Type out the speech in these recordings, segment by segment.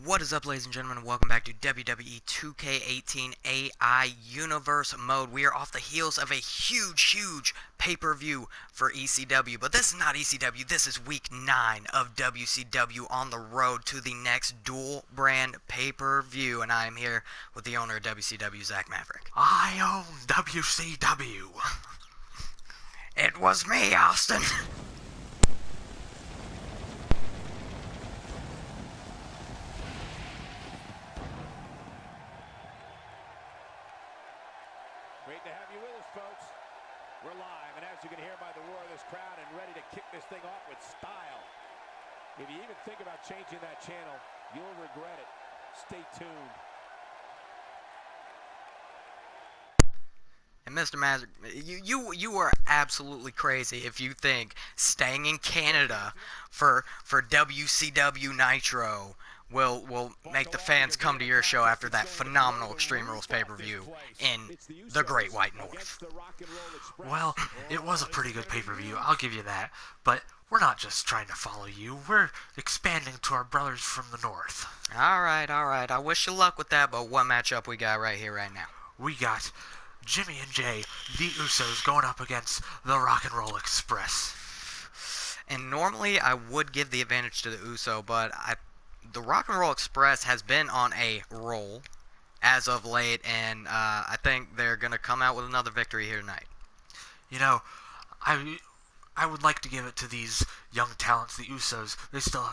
What is up, ladies and gentlemen? Welcome back to WWE 2K18 AI Universe Mode. We are off the heels of a huge pay-per-view for ECW. But this is not ECW. This is Week 9 of WCW on the road to the next dual brand pay-per-view. And I am here with the owner of WCW, Zach Maverick. I own WCW. It was me, Austin. Great to have you with us, folks. We're live, and as you can hear by the roar of this crowd, and ready to kick this thing off with style. If you even think about changing that channel, you'll regret it. Stay tuned. And Mr. Maverick, you are absolutely crazy if you think staying in Canada for WCW Nitro will make the fans come to your show after that phenomenal Extreme Rules pay-per-view in the Great White North. Well, it was a pretty good pay-per-view, I'll give you that. But we're not just trying to follow you, we're expanding to our brothers from the north. Alright, I wish you luck with that, but what matchup we got right here, right now? We got Jimmy and Jay, the Usos, going up against the Rock and Roll Express. And normally I would give the advantage to the Uso, but the Rock and Roll Express has been on a roll as of late, and I think they're going to come out with another victory here tonight. You know, I would like to give it to these young talents, the Usos.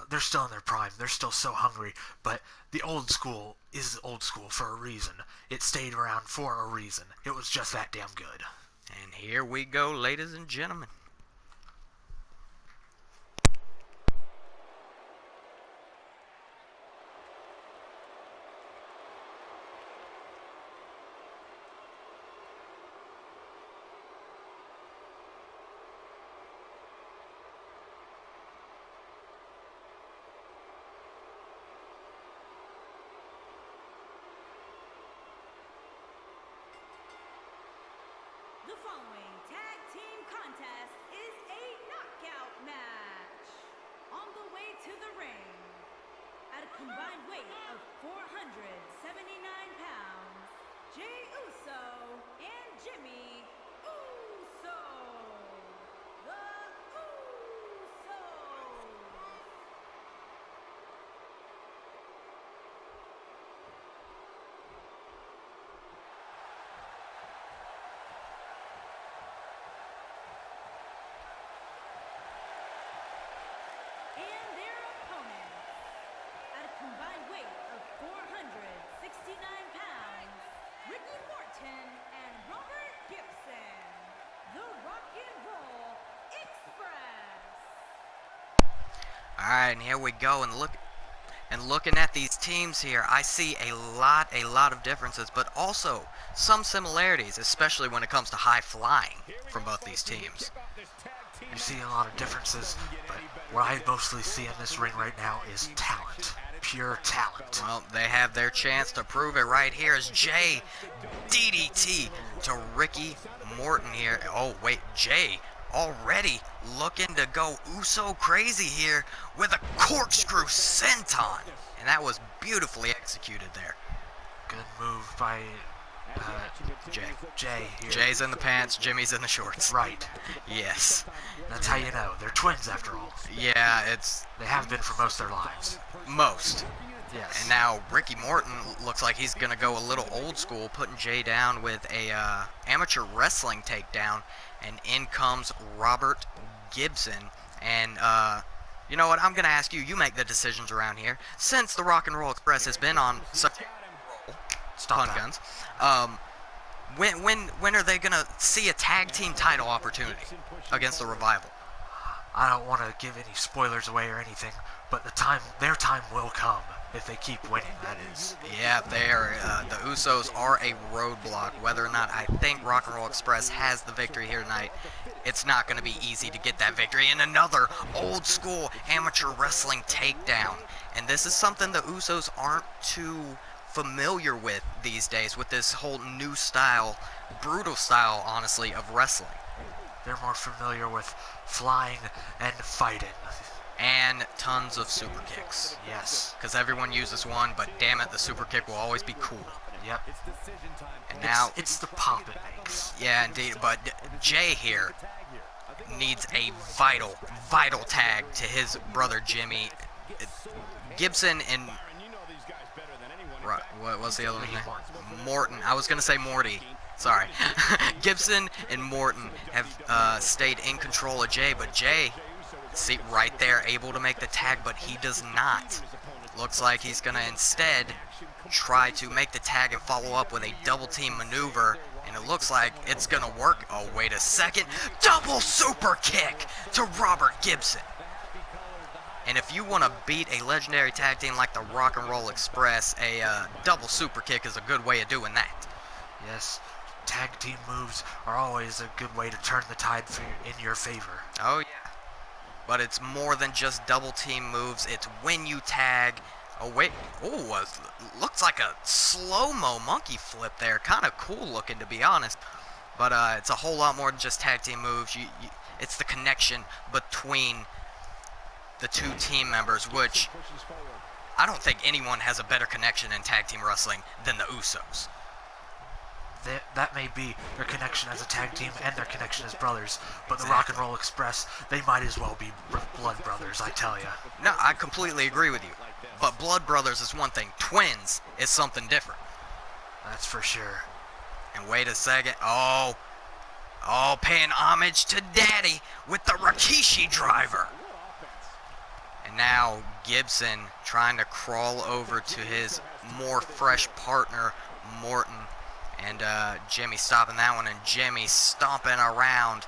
They're still in their prime. They're still so hungry, but the old school is old school for a reason. It stayed around for a reason. It was just that damn good. And here we go, ladies and gentlemen. The following tag team contest is a knockout match. On the way to the ring, at a combined weight of 479 pounds, Jey Uso and Jimmy Uso. The Usos. And their opponents, at a combined weight of 469 pounds, Ricky Morton and Robert Gibson, the Rock and Roll Express. Alright, and here we go, and looking at these teams here, I see a lot of differences, but also some similarities, especially when it comes to high flying from both these teams. You see a lot of differences, but what I mostly see in this ring right now is talent. Pure talent. Well, they have their chance to prove it right here as Jay DDT to Ricky Morton here. Oh, wait, Jay already looking to go Uso crazy here with a corkscrew senton. And that was beautifully executed there. Good move by Jay. Jay here. Jay's in the pants, Jimmy's in the shorts. Right. Yes. That's how you know. They're twins after all. Yeah, They have been for most of their lives. most. Yes. And now Ricky Morton looks like he's going to go a little old school, putting Jay down with a amateur wrestling takedown. And in comes Robert Gibson. And, you know what? I'm going to ask you. You make the decisions around here. Since the Rock and Roll Express has been on such a roll, Stop pun that. guns, when are they going to see a tag team title opportunity against the Revival? I don't want to give any spoilers away or anything, but their time will come if they keep winning, that is. Yeah, the Usos are a roadblock. Whether or not I think Rock and Roll Express has the victory here tonight, it's not going to be easy to get that victory. And another old school amateur wrestling takedown. And this is something the Usos aren't too familiar with these days, with this whole new style, brutal style, honestly, of wrestling. They're more familiar with flying and fighting. And tons of super kicks. Yes. Because everyone uses one, but damn it, the super kick will always be cool. Yep. And now, it's the pop it makes. yeah, indeed, but Jay here needs a vital, vital tag to his brother Jimmy. Gibson and what was the other one? Morton. I was gonna say Morty. Sorry. Gibson and Morton have stayed in control of Jay, but Jay, see right there, able to make the tag, but he does not. Looks like he's gonna instead try to make the tag and follow up with a double team maneuver, and it looks like it's gonna work. Oh, wait a second. Double super kick to Robert Gibson. And if you want to beat a legendary tag team like the Rock and Roll Express, a double super kick is a good way of doing that. Yes, tag team moves are always a good way to turn the tide in your favor. Oh yeah, but it's more than just double team moves. It's when you tag. Oh wait, oh, looks like a slow-mo monkey flip there. Kind of cool looking, to be honest. But it's a whole lot more than just tag team moves. It's the connection between the two team members, which I don't think anyone has a better connection in tag team wrestling than the Usos. That may be their connection as a tag team and their connection as brothers, but the Rock and Roll Express, they might as well be blood brothers, I tell ya. No, I completely agree with you. But blood brothers is one thing. Twins is something different. That's for sure. And wait a second. Oh, paying homage to Daddy with the Rikishi driver. And now Gibson trying to crawl over to his more fresh partner, Morton. And Jimmy stopping that one, and Jimmy stomping around.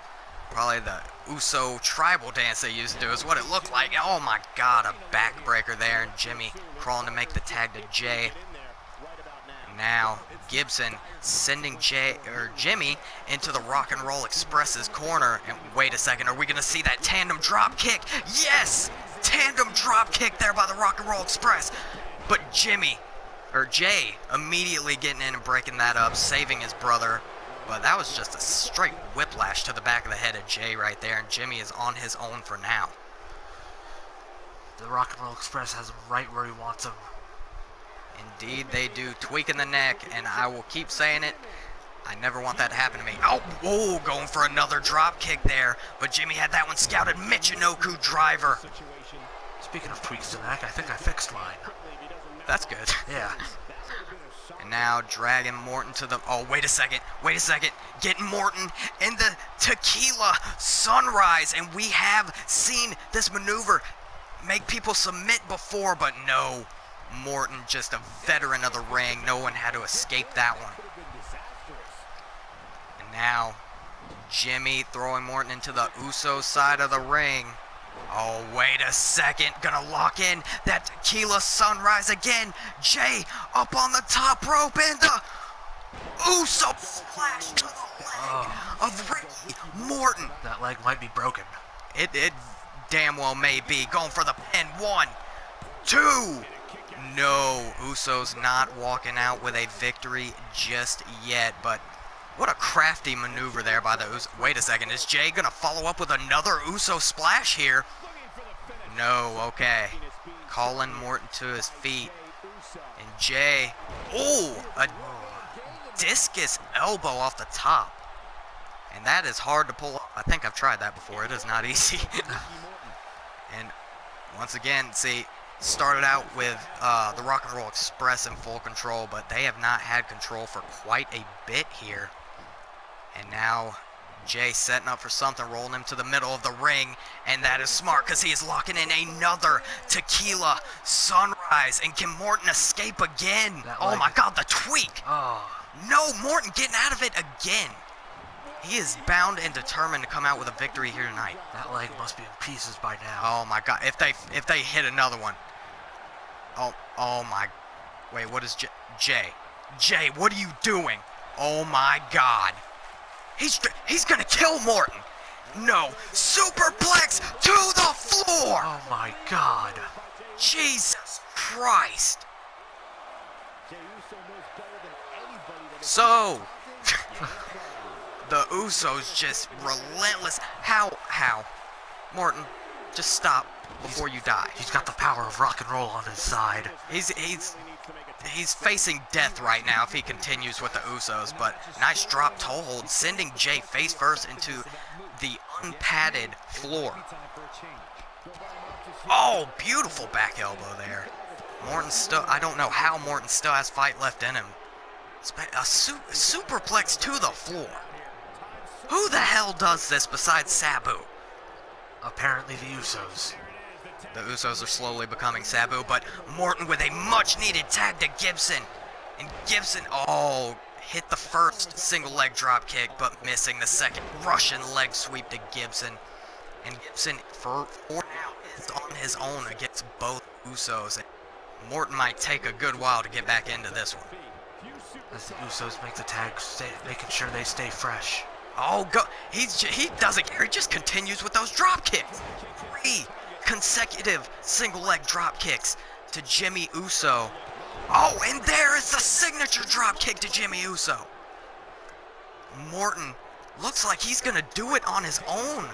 Probably the Uso tribal dance they used to do is what it looked like. Oh my God, a backbreaker there, and Jimmy crawling to make the tag to Jay. Now Gibson sending Jimmy into the Rock and Roll Express's corner. And wait a second, are we gonna see that tandem drop kick? Yes, tandem drop kick there by the Rock and Roll Express. But Jay immediately getting in and breaking that up, saving his brother. But that was just a straight whiplash to the back of the head of Jay right there, and Jimmy is on his own for now. The Rock and Roll Express has him right where he wants him. Indeed they do, tweaking the neck, and I will keep saying it. I never want that to happen to me. Oh, going for another drop kick there, but Jimmy had that one scouted. Michinoku driver. Speaking of tweaks to the neck, I think I fixed mine. That's good. Yeah. And now dragging Morton to the... Oh, wait a second. Getting Morton in the Tequila Sunrise. And we have seen this maneuver make people submit before, but no. Morton, just a veteran of the ring. No one had to escape that one. And now Jimmy throwing Morton into the Uso side of the ring. Oh, wait a second. Gonna lock in that Tequila Sunrise again. Jay up on the top rope, and the Uso splash to the leg of Ricky Morton. That leg might be broken. It damn well may be. Going for the pin. 1, 2. No, Uso's not walking out with a victory just yet, but what a crafty maneuver there by the Uso. Wait a second, is Jay gonna follow up with another Uso splash here? No, okay. Calling Morton to his feet. And Jay, a discus elbow off the top. And that is hard to pull off. I think I've tried that before. It is not easy. And once again, see, started out with the Rock and Roll Express in full control, but they have not had control for quite a bit here. And now Jay setting up for something, rolling him to the middle of the ring, and that is smart because he is locking in another Tequila Sunrise. And can Morton escape again? Oh my God, the tweak! Oh. No, Morton getting out of it again. He is bound and determined to come out with a victory here tonight. That leg must be in pieces by now. Oh my God, if they hit another one. Oh my, wait, what is Jay? Jay, what are you doing? Oh my God. He's gonna kill Morton. No, superplex to the floor. Oh my God. Jesus Christ. So, the Usos just relentless. How? Morton, Just stop before you die. He's got the power of rock and roll on his side. He's facing death right now if he continues with the Usos, but nice drop toe hold, sending Jay face first into the unpadded floor. Oh, beautiful back elbow there. Morton still, I don't know how Morton still has fight left in him. A superplex to the floor. Who the hell does this besides Sabu? Apparently the Usos. The Usos are slowly becoming Sabu, but Morton with a much-needed tag to Gibson. And Gibson, oh, hit the first single leg drop kick, but missing the second Russian leg sweep to Gibson. And Gibson, for now, is on his own against both Usos. And Morton might take a good while to get back into this one. As the Usos make the tag, making sure they stay fresh. Oh, go! He doesn't care. He just continues with those drop kicks. 3 consecutive single leg drop kicks to Jimmy Uso. Oh, and there is the signature drop kick to Jimmy Uso. Morton looks like he's gonna do it on his own.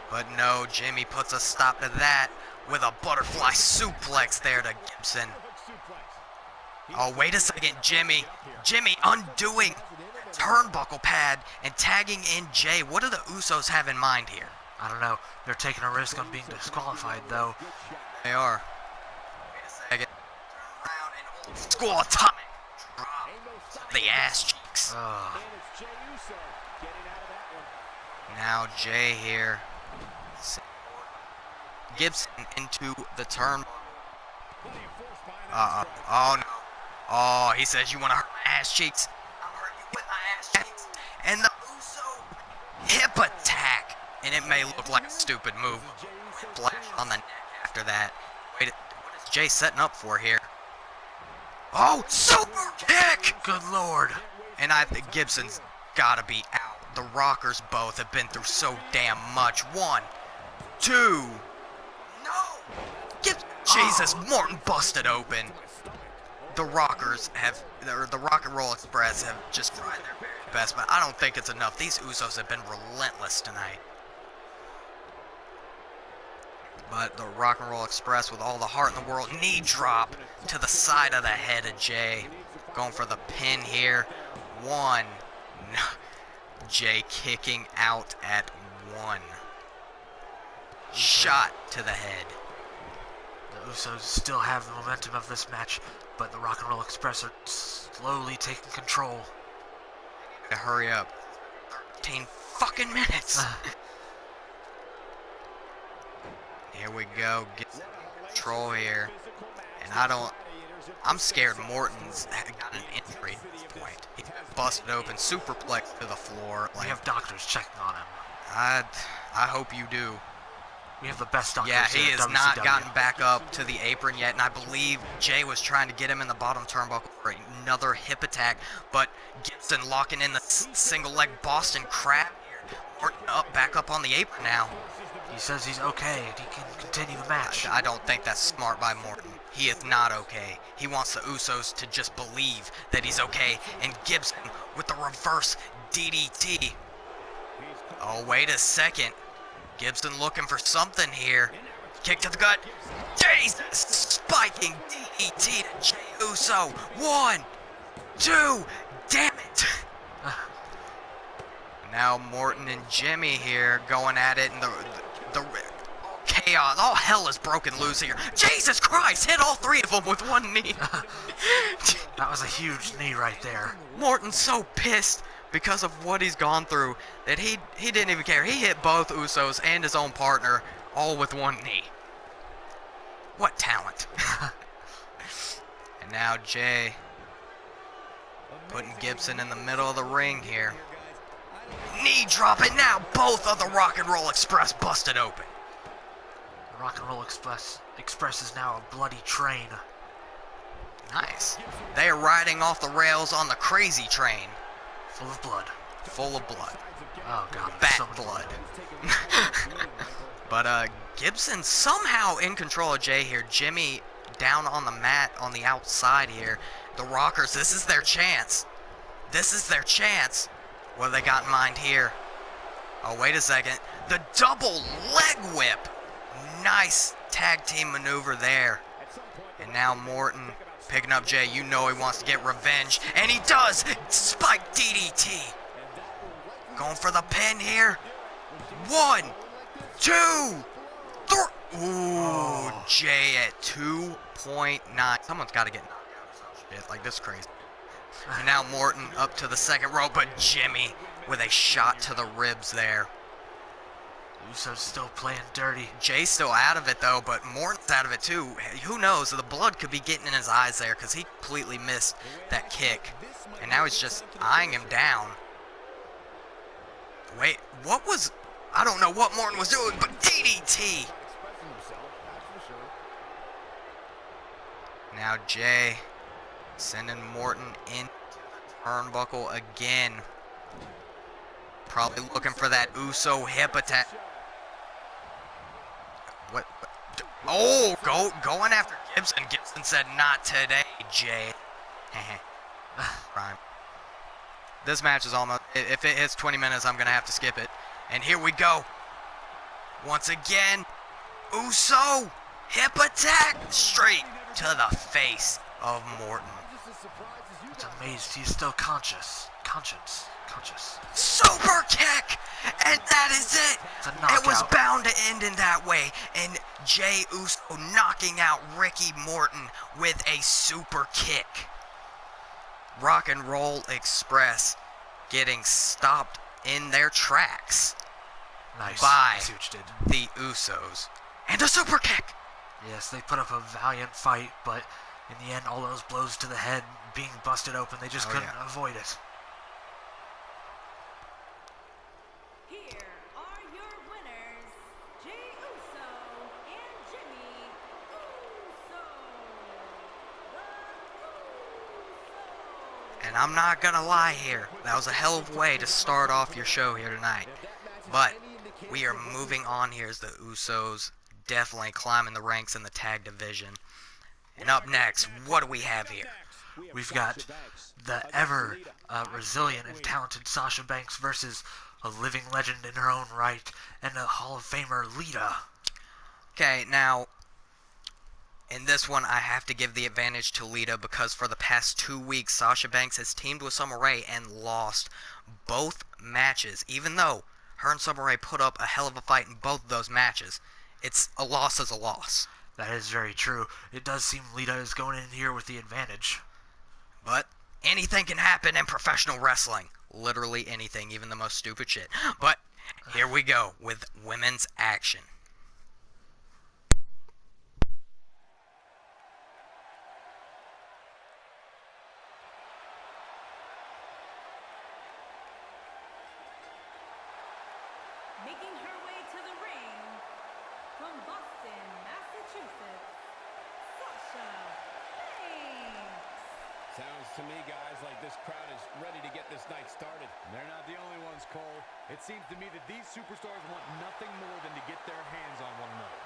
But no, Jimmy puts a stop to that with a butterfly suplex there to Gibson. Oh, wait a second, Jimmy undoing turnbuckle pad and tagging in Jay. What do the Usos have in mind here? I don't know. They're taking a risk on being disqualified, though. They are. Wait a second. Turn around and old school atomic drop the ass cheeks. Now Jay here. Gibson into the turn. Oh no. Oh, he says you want to hurt my ass cheeks. I'll hurt you with my ass cheeks. And the Uso hip attack. And it may look like a stupid move. Flash on the neck after that. Wait, what is Jay setting up for here? Oh, super kick! Good lord. And I think Gibson's gotta be out. The Rockers both have been through so damn much. 1, 2. No! Jesus, Morton busted open. The Rockers have, or the Rock and Roll Express have just tried their very best, but I don't think it's enough. These Usos have been relentless tonight. But the Rock and Roll Express, with all the heart in the world, knee drop to the side of the head of Jay. Going for the pin here. 1. No. Jay kicking out at 1. Shot to the head. The Usos still have the momentum of this match, but the Rock and Roll Express are slowly taking control. To hurry up. 13 fucking minutes. Here we go. Get control here. And I'm scared Morton's got an injury at this point. He's busted open, superplex to the floor. We have doctors checking on him. I hope you do. We have the best doctors. Yeah, he has WCW. not gotten back up to the apron yet, and I believe Jay was trying to get him in the bottom turnbuckle for another hip attack, but Gibson locking in the single leg Boston Crab here. Morton back up on the apron now. He says he's okay and he can continue the match. I don't think that's smart by Morton. He is not okay. He wants the Usos to just believe that he's okay, and Gibson with the reverse DDT. Oh, wait a second. Gibson looking for something here. Kick to the gut. Jesus! Spiking DDT to Jey Uso. 1, 2. Damn it! Now Morton and Jimmy here going at it, and the chaos. All hell is broken loose here. Jesus Christ! Hit all 3 of them with 1 knee. That was a huge knee right there. Morton's so pissed because of what he's gone through that he didn't even care. He hit both Usos and his own partner all with 1 knee. What talent. And now Jay putting Gibson in the middle of the ring here. Knee dropping now. Both of the Rock and Roll Express busted open. The Rock and Roll Express is now a bloody train. Nice. They are riding off the rails on the crazy train. Full of blood. Full of blood. Oh god. Bat so blood. But Gibson somehow in control of Jay here. Jimmy down on the mat on the outside here. The Rockers, this is their chance. This is their chance. What have they got in mind here? Oh, wait a second. The double leg whip. Nice tag team maneuver there. And now Morton picking up Jay. You know he wants to get revenge. And he does! Spike DDT. Going for the pin here. 1, 2, 3. Ooh, Jay at 2.9. Someone's got to get knocked out. Shit, like this is crazy. And now Morton up to the second rope, but Jimmy with a shot to the ribs there. Uso's still playing dirty. Jay's still out of it though, but Morton's out of it too. Who knows? The blood could be getting in his eyes there because he completely missed that kick. And now he's just eyeing him down. Wait, what was... I don't know what Morton was doing, but DDT! Now Jay sending Morton into the turnbuckle again. Probably looking for that Uso hip attack. What? Oh, going after Gibson. Gibson said, "Not today, Jay." Prime. This match is almost... If it hits 20 minutes, I'm going to have to skip it. And here we go. Once again, Uso hip attack straight to the face of Morton. It's amazed he's still conscious. Conscious. Super kick! And that is it! It's a knockout. It was bound to end in that way. And Jay Uso knocking out Ricky Morton with a super kick. Rock and Roll Express getting stopped in their tracks. Nice. By Such did. the Usos. And a super kick! Yes, they put up a valiant fight, but in the end, all those blows to the head being busted open, they just couldn't avoid it. Here are your winners, Jay Uso and Jimmy Uso. And I'm not gonna lie here, that was a hell of a way to start off your show here tonight. But we are moving on here as the Usos definitely climbing the ranks in the tag division. And up next, what do we have here? We've got the ever resilient and talented Sasha Banks versus a living legend in her own right and a Hall of Famer, Lita. Okay, now, in this one, I have to give the advantage to Lita because for the past 2 weeks, Sasha Banks has teamed with Summer Rae and lost both matches. Even though her and Summer Rae put up a hell of a fight in both of those matches, it's a loss is a loss. That is very true. It does seem Lita is going in here with the advantage. But anything can happen in professional wrestling. Literally anything, even the most stupid shit. But here we go with women's action. Making her way to the ring from Boston, Massachusetts, Sasha Banks. Sounds to me, guys, like this crowd is ready to get this night started. They're not the only ones, Cole. It seems to me that these superstars want nothing more than to get their hands on one another.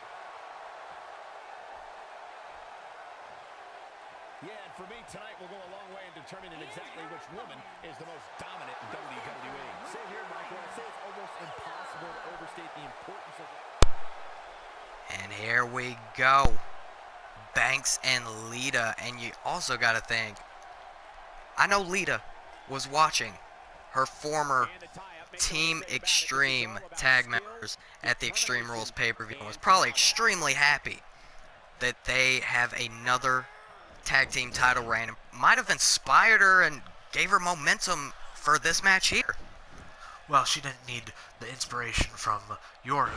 Yeah, and for me, tonight will go a long way in determining exactly which woman is the most dominant in WWE. Same here, Michael. I'd say it's almost impossible to overstate the importance of... And here we go. Banks and Lita. And you also got to think, I know Lita was watching her former Team Extreme tag members at the Extreme Rules pay-per-view and was probably extremely happy that they have another tag team title reign. It might have inspired her and gave her momentum for this match here. Well, she didn't need the inspiration from your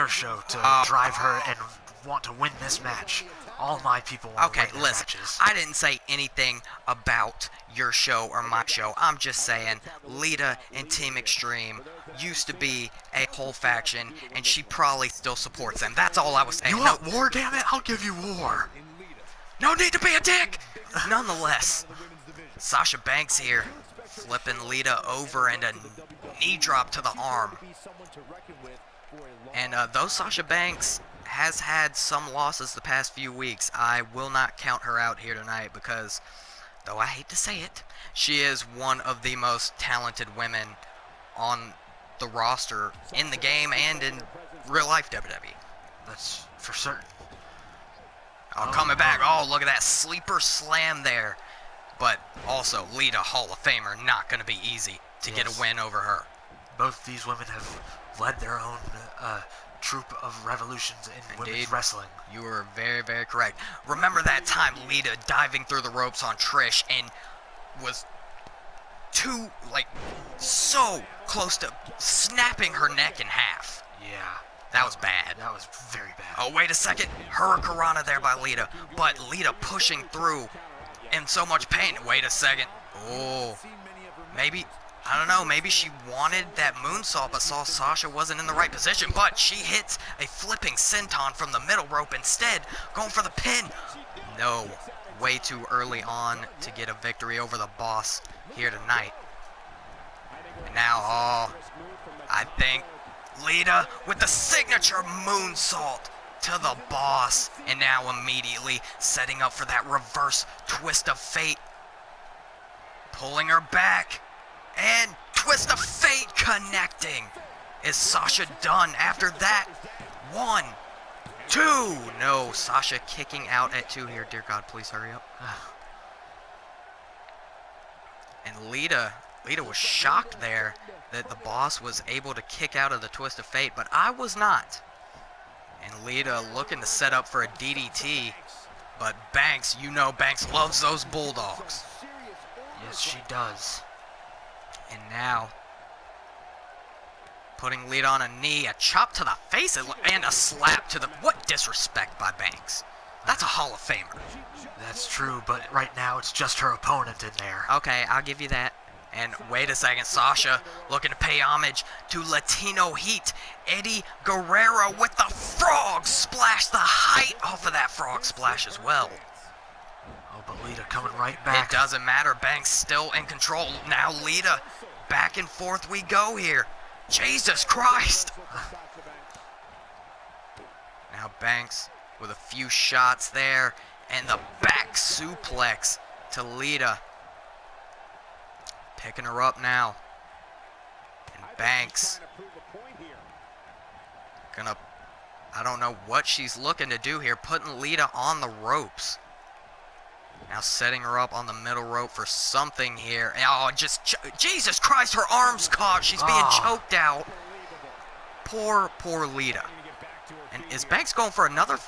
show to drive her and want to win this match. All my people want to win their matches. I didn't say anything about your show or my show. I'm just saying Lita and Team Extreme used to be a whole faction, and she probably still supports them. That's all I was saying. You want war, damn it? I'll give you war. No need to be a dick! Nonetheless, Sasha Banks here, flipping Lita over and a knee drop to the arm. And though Sasha Banks has had some losses the past few weeks, I will not count her out here tonight because, though I hate to say it, she is one of the most talented women on the roster in the game and in real life WWE. That's for certain. Oh, coming back. Oh, look at that sleeper slam there. But also, Lita, Hall of Famer, not going to be easy to get a win over her. Both these women have led their own troop of revolutions in women's wrestling. You were very, very correct. Remember that time Lita diving through the ropes on Trish and was so close to snapping her neck in half. Yeah. That was bad. That was very bad. Oh, wait a second. Hurricanrana there by Lita. But Lita pushing through in so much pain. Wait a second. Oh, maybe, I don't know, maybe she wanted that moonsault but saw Sasha wasn't in the right position. But she hits a flipping senton from the middle rope instead, going for the pin. No, way too early on to get a victory over the boss here tonight. And now, oh, I think Lita with the signature moonsault to the boss, and now immediately setting up for that reverse twist of fate, pulling her back, and twist of fate connecting. Is Sasha done after that? 1, 2. No, Sasha kicking out at 2 here. Dear God, please hurry up. And Lita was shocked there that the boss was able to kick out of the twist of fate, but I was not. And Lita looking to set up for a DDT, but Banks, you know Banks loves those bulldogs. Yes, she does. And now, putting Lita on a knee, a chop to the face, and a slap to the... What disrespect by Banks. That's a Hall of Famer. That's true, but right now it's just her opponent in there. Okay, I'll give you that. And wait a second, Sasha looking to pay homage to Latino Heat. Eddie Guerrero with the frog splash, the height off of that frog splash as well. Oh, but Lita coming right back. It doesn't matter, Banks still in control. Now Lita, back and forth we go here. Jesus Christ. Now Banks with a few shots there, and the back suplex to Lita. Picking her up now. And Banks gonna, I don't know what she's looking to do here, putting Lita on the ropes. Now setting her up on the middle rope for something here. Oh, just, Jesus Christ, her arm's caught. She's being choked out. Poor Lita. And is Banks going for another?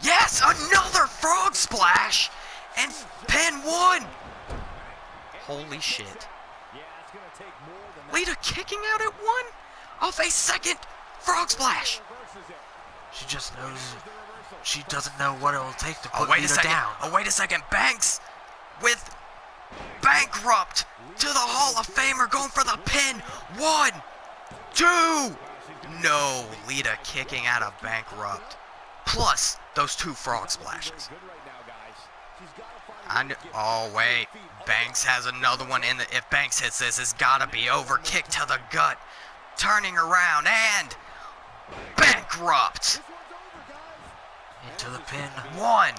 Yes, another frog splash. And pin 1. Holy shit. Lita kicking out at 1 off a second frog splash. She just knows, she doesn't know what it will take to put Lita down. Oh, wait a second. Banks with Bankrupt to the Hall of Famer, going for the pin. 1, 2. No, Lita kicking out of Bankrupt. Plus those 2 frog splashes. Oh, wait. Banks has another one in the... If Banks hits this, it's gotta be over. Kick to the gut. Turning around, and... Bankrupt! Into the pin. 1,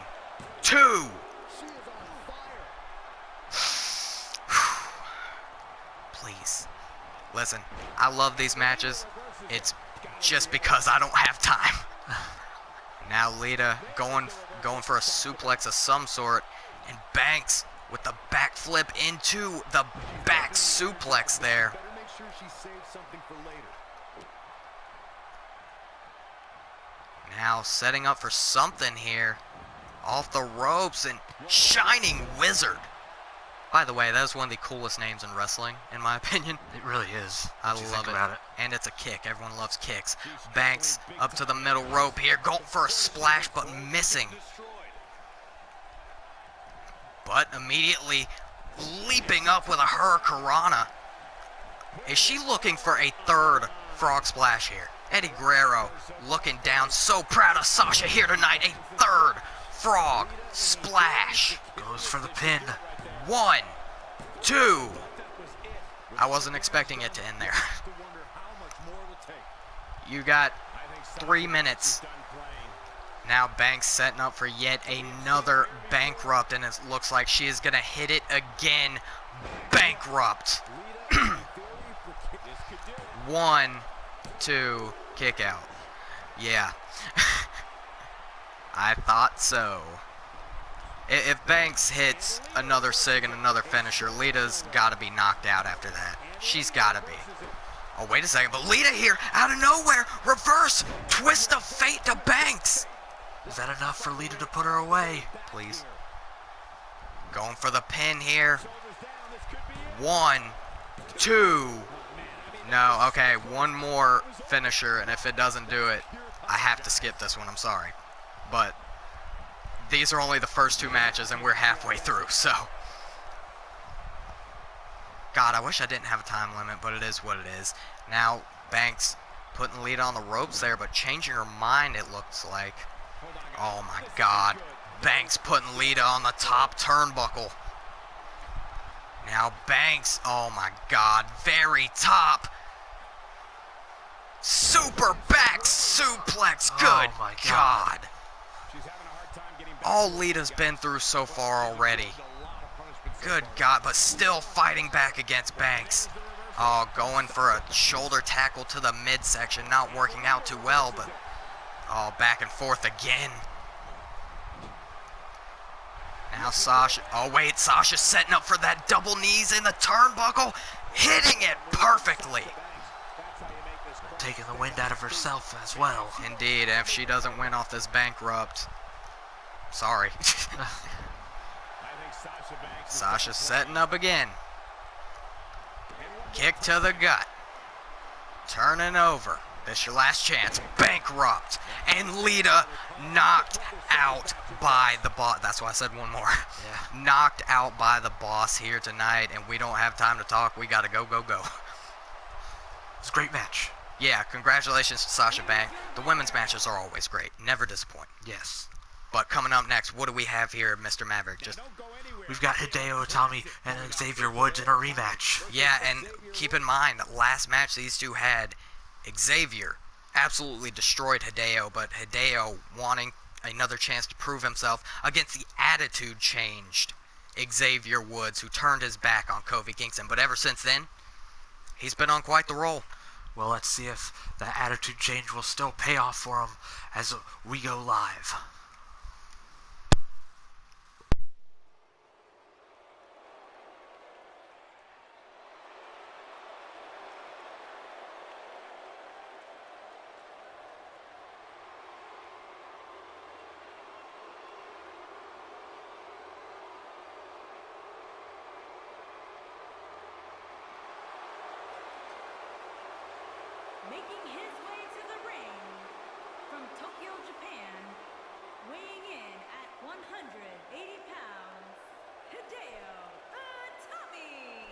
2. Please. Listen, I love these matches. It's just because I don't have time. Now Lita going for a suplex of some sort. And Banks with the backflip into the back suplex there. Now setting up for something here. Off the ropes, and Shining Wizard. By the way, that is one of the coolest names in wrestling, in my opinion. It really is. I love it. And it's a kick. Everyone loves kicks. Banks up to the middle rope here. Going for a splash, but missing. But immediately leaping up with a Hurricanrana. Is she looking for a 3rd frog splash here? Eddie Guerrero looking down, so proud of Sasha here tonight. A 3rd frog splash. Goes for the pin. 1, 2. I wasn't expecting it to end there. You got 3 minutes. Now Banks setting up for yet another Bankrupt, and it looks like she is going to hit it again. Bankrupt. 1, 2, kick out. Yeah. I thought so. If Banks hits another sig and another finisher, Lita's got to be knocked out after that. She's got to be. Oh, wait a second. But Lita here, out of nowhere, reverse twist of fate to Banks. Is that enough for Lita to put her away? Please. Going for the pin here. 1, 2. No, okay, one more finisher, and if it doesn't do it, I have to skip this one. I'm sorry. But these are only the first 2 matches, and we're halfway through, so. God, I wish I didn't have a time limit, but it is what it is. Now, Banks putting Lita on the ropes there, but changing her mind, it looks like. Oh, my God. Banks putting Lita on the top turnbuckle. Now, Banks, oh, my God, very top. Super back suplex, good oh my God. All Lita's been through so far already. Good God, but still fighting back against Banks. Oh, going for a shoulder tackle to the midsection, not working out too well, but oh, back and forth again. Now Sasha, oh wait, Sasha's setting up for that double knees in the turnbuckle, hitting it perfectly. Taking the wind out of herself as well. Indeed, if she doesn't win off this bankrupt, sorry. Sasha's setting up again. Kick to the gut. Turning over. This is your last chance. Bankrupt. And Lita knocked out by the boss. That's why I said one more. Yeah. Knocked out by the boss here tonight, and we don't have time to talk. We got to go, go, go. It's a great match. Yeah, congratulations to Sasha Banks. The women's matches are always great. Never disappoint. Yes. But coming up next, what do we have here, Mr. Maverick? We've got Hideo Itami and Xavier Woods in a rematch. Yeah, and keep in mind, last match these two had, Xavier absolutely destroyed Hideo, but Hideo wanting another chance to prove himself against the attitude changed Xavier Woods, who turned his back on Kofi Kingston. But ever since then, he's been on quite the roll. Well, let's see if that attitude change will still pay off for him as we go live. Making his way to the ring from Tokyo, Japan, weighing in at 180 pounds, Hideo Itami.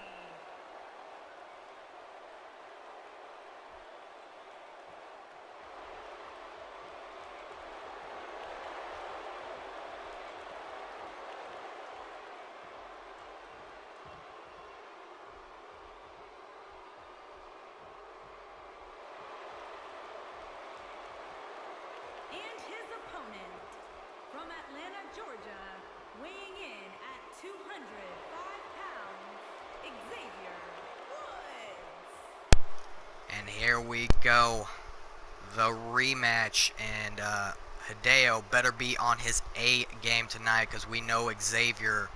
And his opponent, from Atlanta, Georgia, weighing in at 205 pounds, Xavier Woods. And here we go. The rematch, and Hideo better be on his A game tonight, because we know Xavier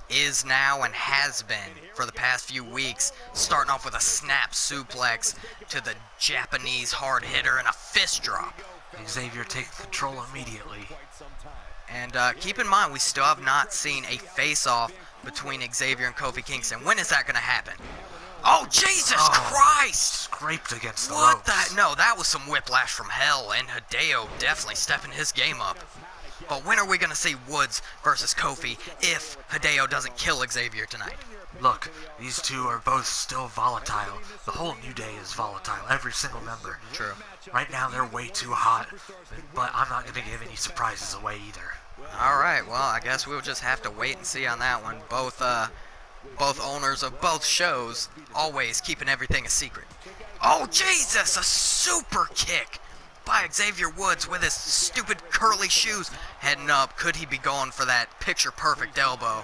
is now and has been for the past few weeks, starting off with a snap suplex to the Japanese hard hitter and a fist drop. Xavier takes control immediately. And keep in mind, we still have not seen a face-off between Xavier and Kofi Kingston. When is that going to happen? Oh, Jesus Christ! Scraped against the What ropes. that? No, that was some whiplash from hell, and Hideo definitely stepping his game up. But when are we going to see Woods versus Kofi if Hideo doesn't kill Xavier tonight? Look, these two are both still volatile. The whole New Day is volatile, every single member. True. Right now they're way too hot, but I'm not going to give any surprises away either. Alright, well, I guess we'll just have to wait and see on that one. Both owners of both shows always keeping everything a secret. Oh, Jesus! A super kick by Xavier Woods with his stupid curly shoes. Heading up, could he be going for that picture-perfect elbow?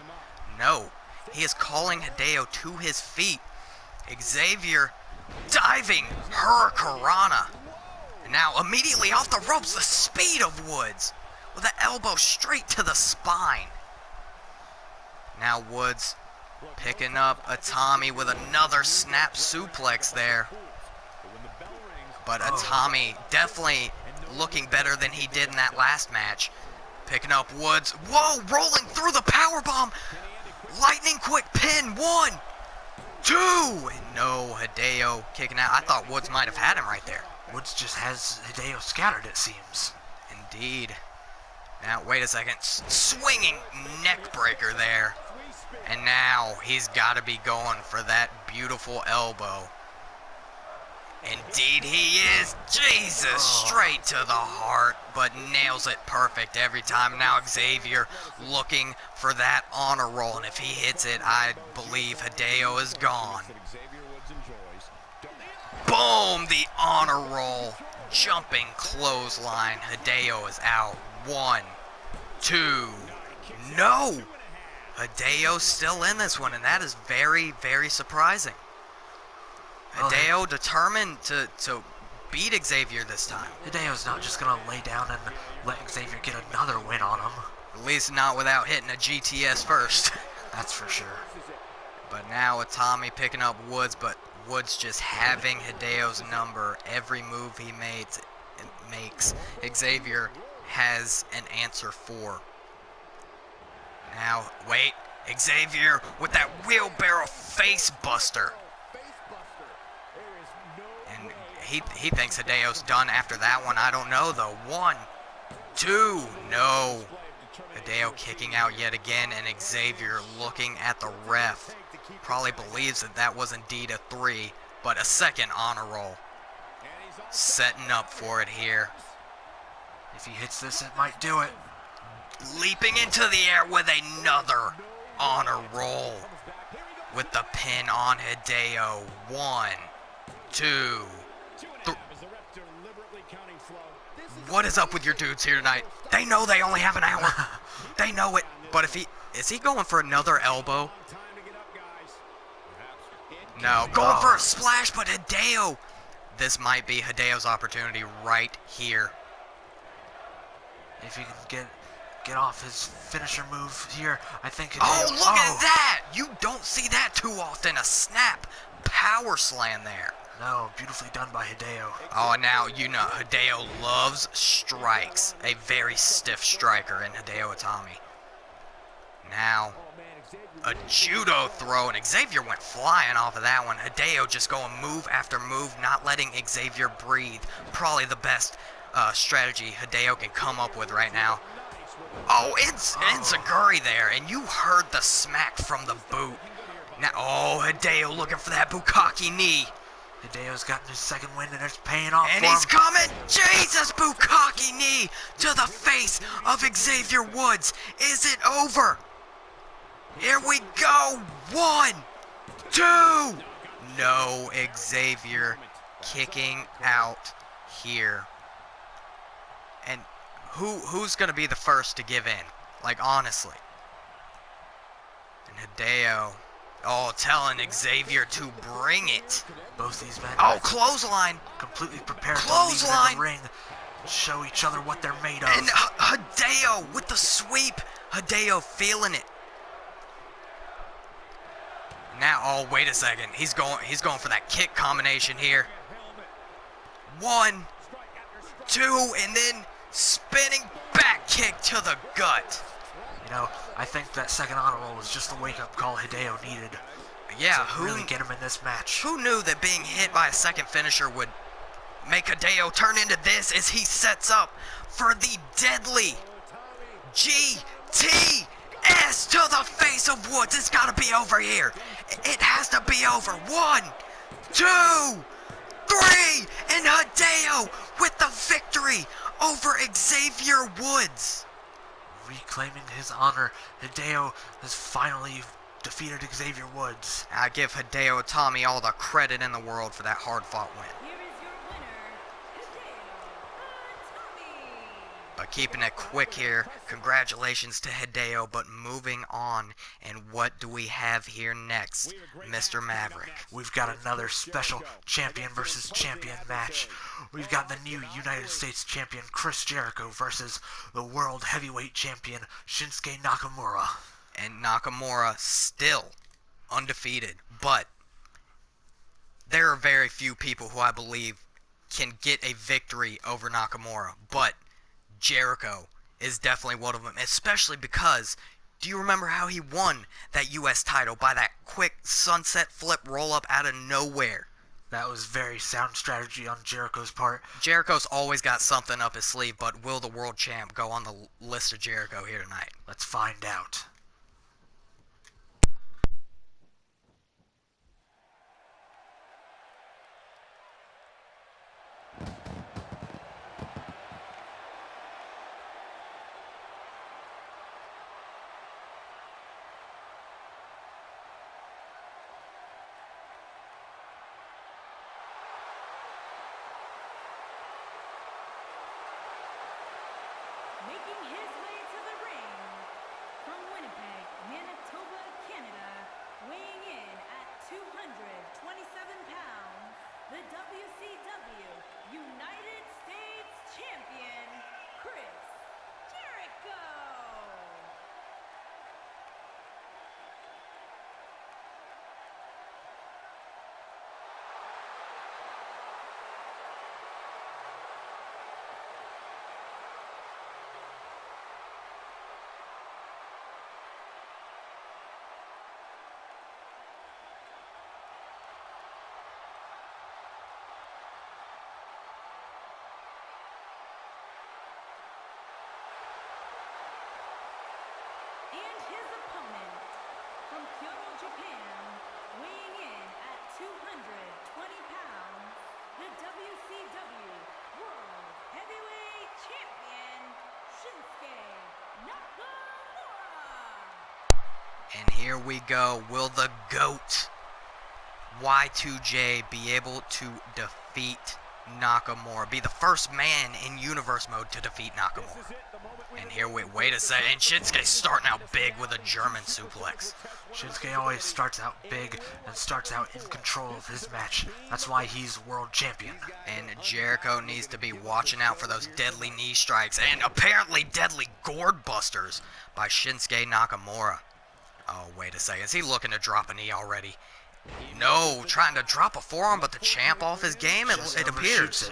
No. He is calling Hideo to his feet. Xavier diving Hurricanrana. Now, immediately off the ropes, the speed of Woods. with an elbow straight to the spine. Now Woods picking up Itami with another snap suplex there. But Itami definitely looking better than he did in that last match. Picking up Woods. Whoa, rolling through the powerbomb. Lightning quick pin. 1, 2. And no, Hideo kicking out. I thought Woods might have had him right there. Woods just has Hideo scattered, it seems. Indeed. Now, wait a second. Swinging neck breaker there. And now he's got to be going for that beautiful elbow. Indeed he is. Jesus, straight to the heart, but nails it perfect every time. Now Xavier looking for that honor roll, and if he hits it, I believe Hideo is gone. Boom, the honor roll. Jumping clothesline. Hideo is out. 1, 2. No. Hideo's still in this one, and that is very, very surprising. Hideo determined to beat Xavier this time. Hideo's not just going to lay down and let Xavier get another win on him. At least not without hitting a GTS first. That's for sure. But now Itami picking up Woods, but Woods just having Hideo's number. Every move he makes, Xavier has an answer for. Now, wait, Xavier with that wheelbarrow face buster. And he thinks Hideo's done after that one. I don't know, though. 1, 2, no. Hideo kicking out yet again, and Xavier looking at the ref. Probably believes that that was indeed a 3, but a second honor roll. Setting up for it here. If he hits this, it might do it. Leaping into the air with another honor roll. With the pin on Hideo. 1, 2, 3. What is up with your dudes here tonight? They know they only have an hour. They know it. But if is he going for another elbow? No, going for a splash, but Hideo. This might be Hideo's opportunity right here. If he can get off his finisher move here, I think Hideo... Oh, look at that! You don't see that too often. A snap power slam there. No, beautifully done by Hideo. Oh, now, you know, Hideo loves strikes. A very stiff striker in Hideo Itami. Now, a judo throw, and Xavier went flying off of that one. Hideo just going move after move, not letting Xavier breathe. Probably the best strategy Hideo can come up with right now. Oh, it's Enziguri there, and you heard the smack from the boot. Now, oh, Hideo looking for that Bukkake knee. Hideo's gotten his second win, and it's paying off and for he's him. Coming! Jesus, Bukkake knee to the face of Xavier Woods. Is it over? Here we go. 1, 2. No, Xavier kicking out here. And who's going to be the first to give in? Like, honestly. And Hideo, telling Xavier to bring it. Both these men. Oh, clothesline. Completely prepared Clothesline. to leave in the ring. Show each other what they're made of. And Hideo with the sweep. Hideo feeling it. Now, oh, wait a second. He's going for that kick combination here. 1, 2, and then spinning back kick to the gut. You know, I think that second honor roll was just the wake-up call Hideo needed. Yeah, to really get him in this match. Who knew that being hit by a second finisher would make Hideo turn into this as he sets up for the deadly GTS to the face of Woods. It's got to be over here. It has to be over. 1, 2, 3, and Hideo with the victory over Xavier Woods. Reclaiming his honor, Hideo has finally defeated Xavier Woods. I give Hideo Itami all the credit in the world for that hard-fought win. Here is your winner, Hideo Itami. But keeping it quick here, congratulations to Hideo, but moving on, and what do we have here next, Mr. Maverick? We've got another special champion versus champion match. We've got the new United States champion Chris Jericho versus the world heavyweight champion Shinsuke Nakamura. And Nakamura still undefeated, but there are very few people who I believe can get a victory over Nakamura, but Jericho is definitely one of them, especially because, do you remember how he won that U.S. title by that quick sunset flip roll-up out of nowhere? That was very sound strategy on Jericho's part. Jericho's always got something up his sleeve, but will the world champ go on the list of Jericho here tonight? Let's find out. Making his way to the ring from Winnipeg, Manitoba, Canada, weighing in at 227 pounds, the WCW United States Champion, Chris Jericho. And his opponent from Kyoto, Japan, weighing in at 220 pounds, the WCW World Heavyweight Champion, Shinsuke Nakamura. And here we go. Will the GOAT, Y2J, be able to defeat Nakamura? Be the first man in Universe Mode to defeat Nakamura. And here wait a second. Shinsuke's starting out big with a German suplex. Shinsuke always starts out big and starts out in control of his match. That's why he's world champion. And Jericho needs to be watching out for those deadly knee strikes and apparently deadly gourd busters by Shinsuke Nakamura. Oh, wait a second. Is he looking to drop a knee already? No, trying to drop a forearm, but the champ off his game, it appears.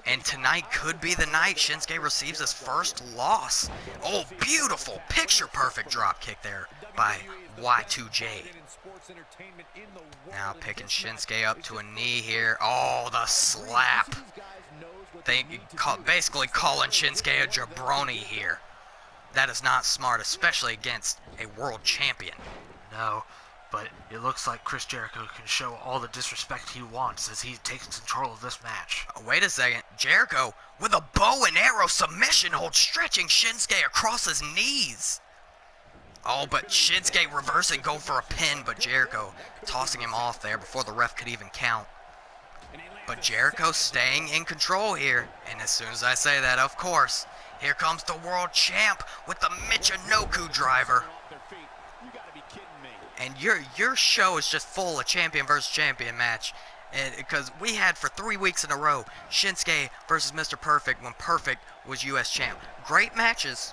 And tonight could be the night Shinsuke receives his first loss. Oh, beautiful, picture-perfect drop kick there by Y2J. Now picking Shinsuke up to a knee here. Oh, the slap. Basically calling Shinsuke a jabroni here. That is not smart, especially against a world champion. No, but it looks like Chris Jericho can show all the disrespect he wants as he takes control of this match. Oh, wait a second. Jericho with a bow and arrow submission hold, stretching Shinsuke across his knees. Oh, but Shinsuke reversing, go for a pin, but Jericho tossing him off there before the ref could even count. But Jericho staying in control here, and as soon as I say that, of course, here comes the world champ with the Michinoku driver. And your show is just full of champion versus champion match. And because we had for 3 weeks in a row Shinsuke versus Mr. Perfect when Perfect was US champ. Great matches,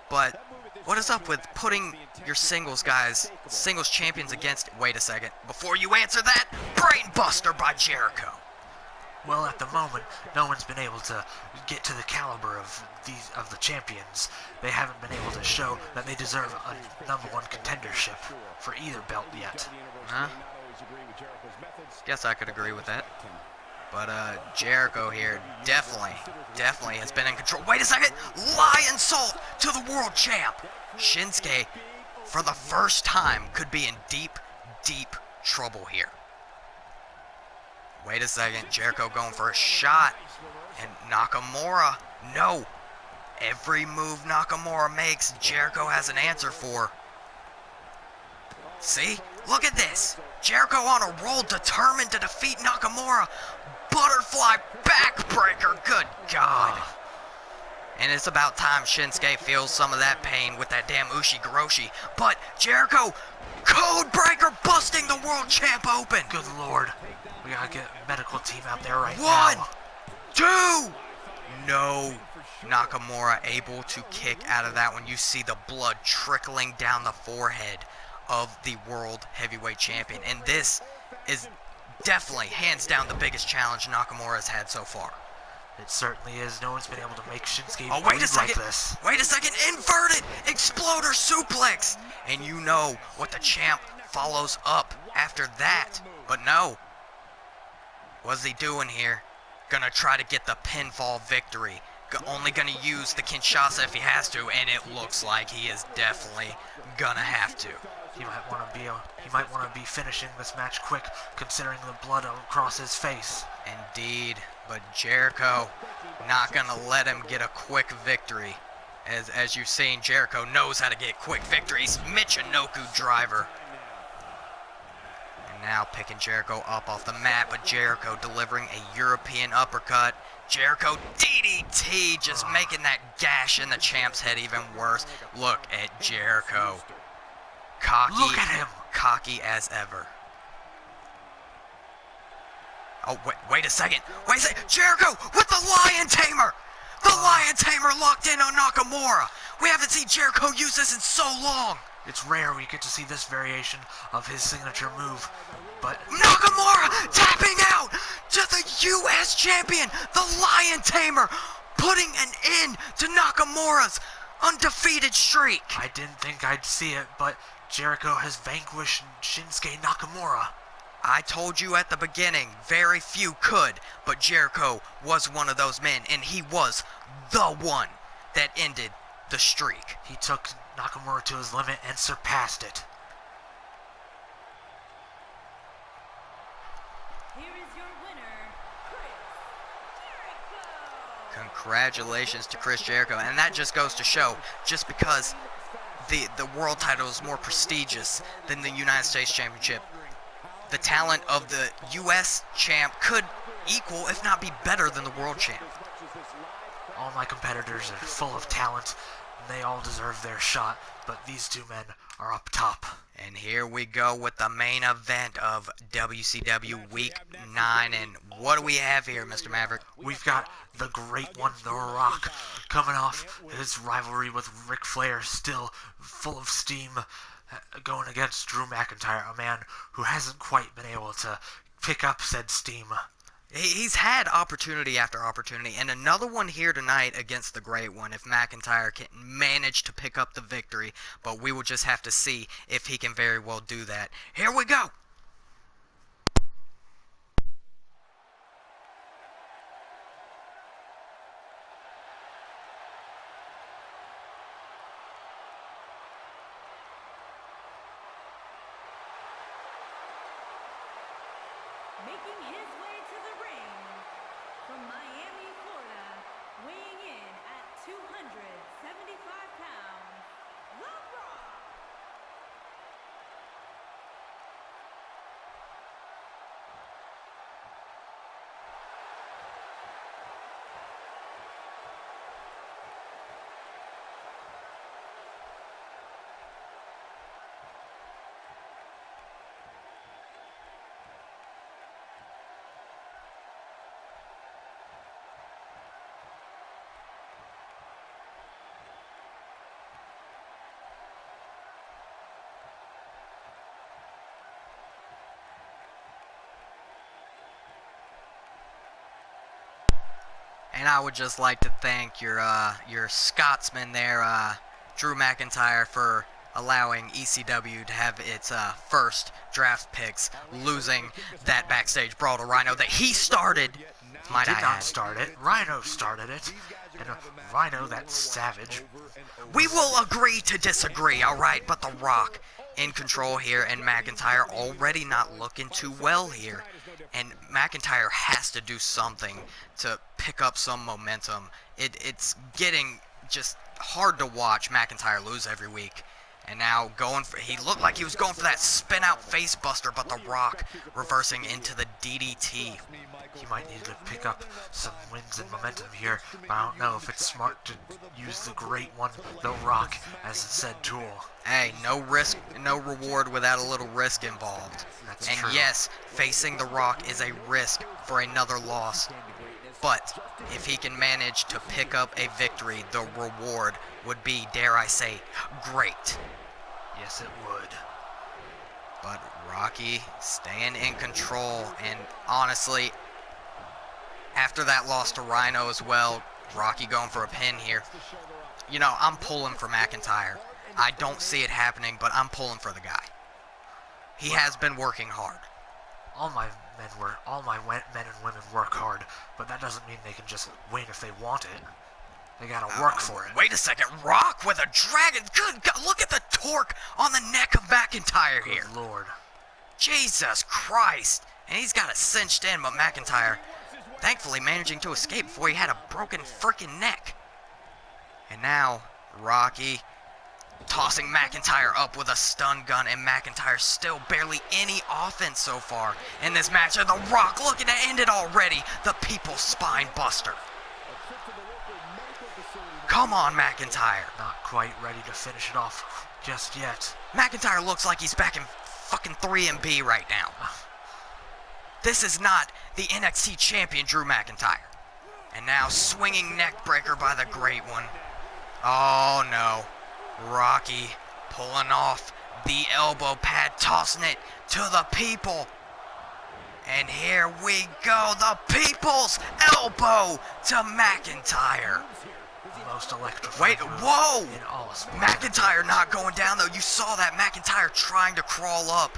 but what is up with putting your singles guys, singles champions against... Wait a second. Before you answer that, Brainbuster by Jericho. Well, at the moment, no one's been able to get to the caliber of the champions. They haven't been able to show that they deserve a #1 contendership for either belt yet. Huh? Guess I could agree with that. But Jericho here definitely has been in control. Wait a second! Lion Salt to the world champ! Shinsuke, for the first time, could be in deep trouble here. Wait a second, Jericho going for a shot, and Nakamura, no. Every move Nakamura makes, Jericho has an answer for. See? Look at this. Jericho on a roll, determined to defeat Nakamura. Butterfly backbreaker, good God. And it's about time Shinsuke feels some of that pain with that damn Ushi-Goroshi. But Jericho, code breaker, busting the world champ open. Good Lord. We gotta get a medical team out there right One, now. two. No. Nakamura able to kick out of that one. You see the blood trickling down the forehead of the World Heavyweight Champion. And this is definitely, hands down, the biggest challenge Nakamura's had so far. It certainly is. No one's been able to make Shinsuke Oh, wait a bleed second. like this. Wait a second. Inverted exploder suplex. And you know what the champ follows up after that. But no. What's he doing here? Gonna try to get the pinfall victory. Only gonna use the Kinshasa if he has to, and it looks like he is definitely gonna have to. He might want to be finishing this match quick, considering the blood across his face. Indeed, but Jericho not gonna let him get a quick victory. As you've seen, Jericho knows how to get quick victories. Michinoku driver. And now picking Jericho up off the mat, but Jericho delivering a European uppercut. Jericho DDT, just making that gash in the champ's head even worse. Look at Jericho. Cocky. Look at him. Cocky as ever. Oh, wait a second. Wait a second. Jericho with the Lion Tamer. The Lion Tamer locked in on Nakamura. We haven't seen Jericho use this in so long. It's rare we get to see this variation of his signature move, but Nakamura tapping out to the U.S. champion, the Lion Tamer, putting an end to Nakamura's undefeated streak. I didn't think I'd see it, but Jericho has vanquished Shinsuke Nakamura. I told you at the beginning, very few could, but Jericho was one of those men, and he was the one that ended the streak. He took Nakamura to his limit and surpassed it. Here is your winner, Chris Jericho. Congratulations to Chris Jericho, and that just goes to show, just because the world title is more prestigious than the United States Championship, the talent of the U.S. champ could equal, if not be better than the world champ. All my competitors are full of talent, and they all deserve their shot, but these two men are up top. And here we go with the main event of WCW Week 9, and what do we have here, Mr. Maverick? We've got the Great One, The Rock, coming off his rivalry with Ric Flair, still full of steam, going against Drew McIntyre, a man who hasn't quite been able to pick up said steam. He's had opportunity after opportunity, and another one here tonight against the Great One if McIntyre can manage to pick up the victory, but we will just have to see if he can very well do that. Here we go! Making his way to the ring from Miami, Florida, weighing in at 275 pounds, The Rock. And I would just like to thank your Scotsman there, Drew McIntyre, for allowing ECW to have its first draft picks, losing that backstage brawl to Rhino that he started. Might Did I not add. start it. Rhino started it. And Rhino, that savage. We will agree to disagree, alright? But The Rock in control here, and McIntyre already not looking too well here. And McIntyre has to do something to pick up some momentum. It's getting just hard to watch McIntyre lose every week. And now he looked like he was going for that spin out face buster, but The Rock reversing into the DDT. He might need to pick up some wins and momentum here, but I don't know if it's smart to use the great one, The Rock, as a said tool. Hey, no risk, no reward without a little risk involved. That's and true. yes, facing The Rock is a risk for another loss. But if he can manage to pick up a victory, the reward would be, dare I say, great. Yes, it would. But Rocky staying in control, and honestly, after that loss to Rhino as well, Rocky going for a pin here. You know, I'm pulling for McIntyre. I don't see it happening, but I'm pulling for the guy. He has been working hard. All my men and women work hard, but that doesn't mean they can just win if they want it. They gotta work for it. Wait a second, Rock with a dragon. Good God, look at the torque on the neck of McIntyre here. Good Lord. Jesus Christ. And he's got it cinched in, but McIntyre thankfully managing to escape before he had a broken freaking neck. And now, Rocky tossing McIntyre up with a stun gun, and McIntyre still barely any offense so far in this match. And The Rock looking to end it already. The People's Spine Buster. Come on, McIntyre. Not quite ready to finish it off just yet. McIntyre looks like he's back in fucking 3MB right now. This is not the NXT champion, Drew McIntyre. And now swinging neck breaker by the Great One. Oh no. Rocky pulling off the elbow pad, tossing it to the people. And here we go, the People's Elbow to McIntyre. Most electrifying. Wait, whoa! In all sports. McIntyre not going down though. You saw that McIntyre trying to crawl up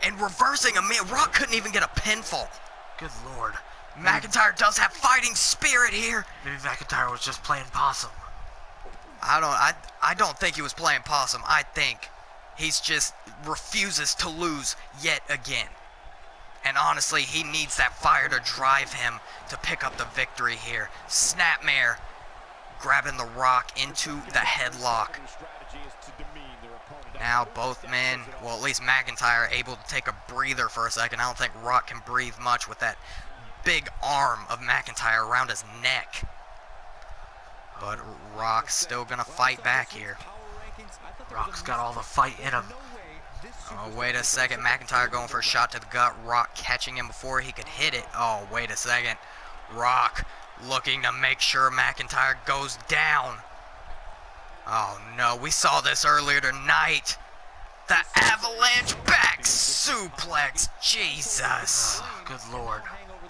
and reversing him. Rock couldn't even get a pinfall. Good Lord. McIntyre does have fighting spirit here. Maybe McIntyre was just playing possum. I don't think he was playing possum. I think he's just refuses to lose yet again. And honestly, he needs that fire to drive him to pick up the victory here. Snapmare grabbing The Rock into the headlock. Now both men, well at least McIntyre, able to take a breather for a second. I don't think Rock can breathe much with that big arm of McIntyre around his neck. But Rock's still gonna fight back here. Rock's got all the fight in him. Oh, wait a second. McIntyre going for a shot to the gut. Rock catching him before he could hit it. Oh, wait a second. Rock looking to make sure McIntyre goes down. Oh, no. We saw this earlier tonight. The avalanche back suplex. Jesus. Oh, good Lord.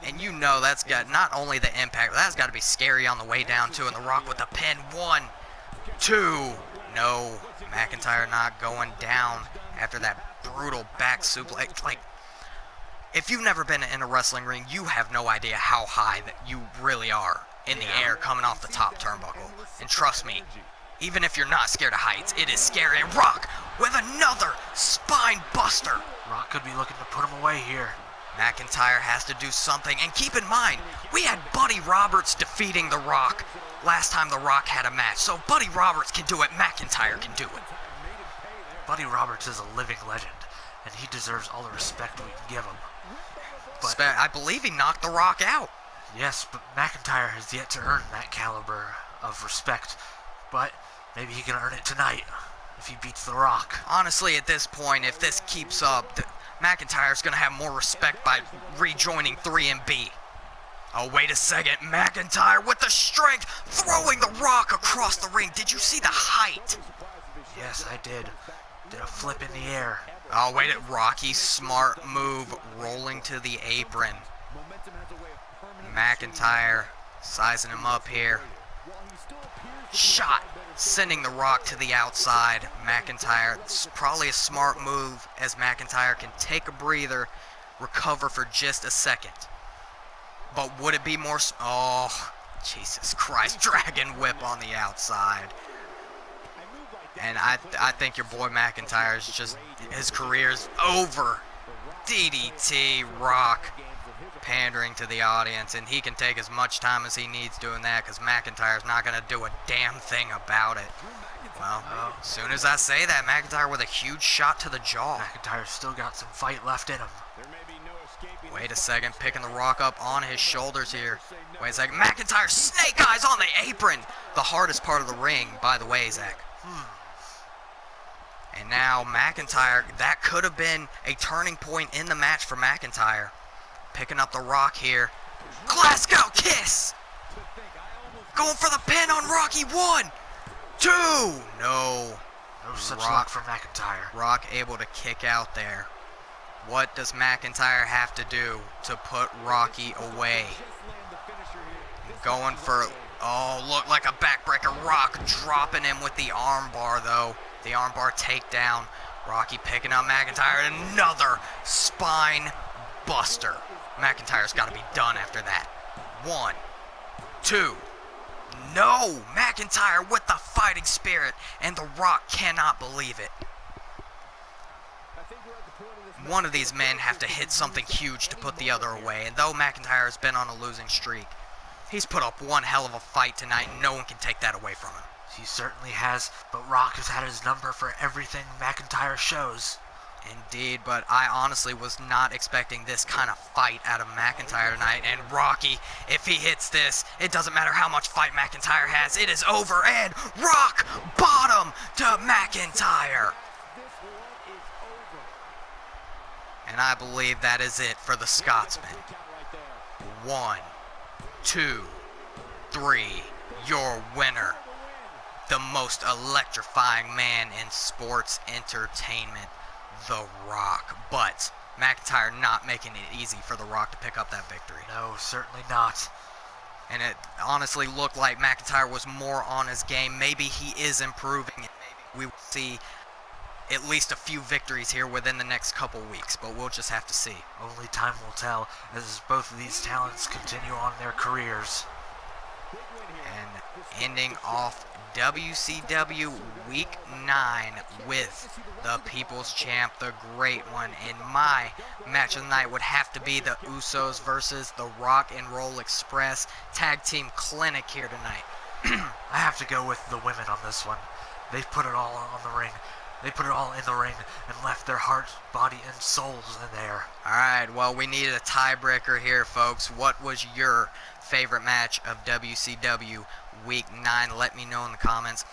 And you know that's got not only the impact, but that's got to be scary on the way down, too. And The Rock with the pin. 1, 2. No. McIntyre not going down after that brutal back suplex. Like, if you've never been in a wrestling ring, you have no idea how high that you really are in the air coming off the top turnbuckle. And trust me, even if you're not scared of heights, it is scary. And Rock with another spine buster. Rock could be looking to put him away here. McIntyre has to do something. And keep in mind, we had Buddy Roberts defeating The Rock last time The Rock had a match. So if Buddy Roberts can do it, McIntyre can do it. Buddy Roberts is a living legend, and he deserves all the respect we can give him. But I believe he knocked The Rock out. yes, but McIntyre has yet to earn that caliber of respect. But maybe he can earn it tonight if he beats The Rock. Honestly, at this point, if this keeps up, McIntyre's going to have more respect by rejoining 3MB. Oh, wait a second. McIntyre with the strength, throwing The Rock across the ring. Did you see the height? Yes, I did. Did a flip in the air. Oh, wait, Rocky's smart move, rolling to the apron. McIntyre sizing him up here. Shot, sending The Rock to the outside. McIntyre, it's probably a smart move as McIntyre can take a breather, recover for just a second. But would it be more... Oh, Jesus Christ. Dragon whip on the outside. And I think your boy McIntyre is just... His career's over. DDT, Rock, pandering to the audience. And he can take as much time as he needs doing that, because McIntyre's not going to do a damn thing about it. Well, as soon as I say that, McIntyre with a huge shot to the jaw. McIntyre's still got some fight left in him. Wait a second, picking the Rock up on his shoulders here. Wait a second, McIntyre snake eyes on the apron. The hardest part of the ring, by the way, Zach. And now McIntyre, that could have been a turning point in the match for McIntyre. Picking up the Rock here. Glasgow kiss! Going for the pin on Rocky. 1, 2. No. No such luck for McIntyre. Rock able to kick out there. What does McIntyre have to do to put Rocky away? Going for, oh, look like a backbreaker. Rock dropping him with the armbar, though. The armbar takedown. Rocky picking up McIntyre. Another spine buster. McIntyre's got to be done after that. 1, 2. No! McIntyre with the fighting spirit, and The Rock cannot believe it. One of these men have to hit something huge to put the other away, and though McIntyre has been on a losing streak, he's put up one hell of a fight tonight, and no one can take that away from him. He certainly has, but Rock has had his number for everything McIntyre shows. Indeed, but I honestly was not expecting this kind of fight out of McIntyre tonight. And Rocky, if he hits this, it doesn't matter how much fight McIntyre has, it is over. And Rock bottom to McIntyre. And I believe that is it for the Scotsman. 1, 2, 3. Your winner. The most electrifying man in sports entertainment. The Rock. But McIntyre not making it easy for The Rock to pick up that victory. No, certainly not. And it honestly looked like McIntyre was more on his game. Maybe he is improving. And maybe we will see at least a few victories here within the next couple weeks. But we'll just have to see. Only time will tell as both of these talents continue on their careers. And ending off WCW Week 9 with the People's Champ, the Great One. And my match of the night would have to be the Usos versus the Rock and Roll Express Tag Team Clinic here tonight. I have to go with the women on this one. They've put it all on the ring. They put it all in the ring and left their heart, body, and souls in there. Alright, well, we needed a tiebreaker here, folks. What was your favorite match of WCW Week 9? Let me know in the comments.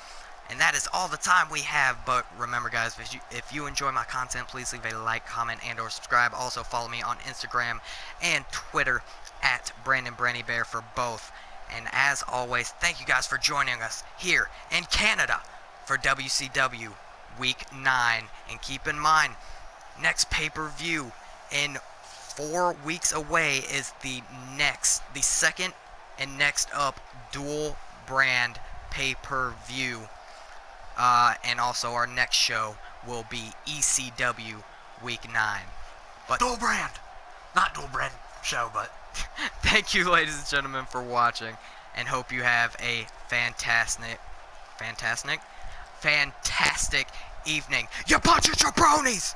And that is all the time we have. But remember, guys, if you enjoy my content, please leave a like, comment, and or subscribe. Also, follow me on Instagram and Twitter at BrandonBrannyBear for both. And as always, thank you guys for joining us here in Canada for WCW Week 9. And keep in mind, next pay-per-view in 4 weeks away is the second and next up dual brand pay-per-view. And also our next show will be ECW Week 9. But dual brand! Not dual brand show, but thank you, ladies and gentlemen, for watching, and hope you have a fantastic evening. You bunch of jabronis!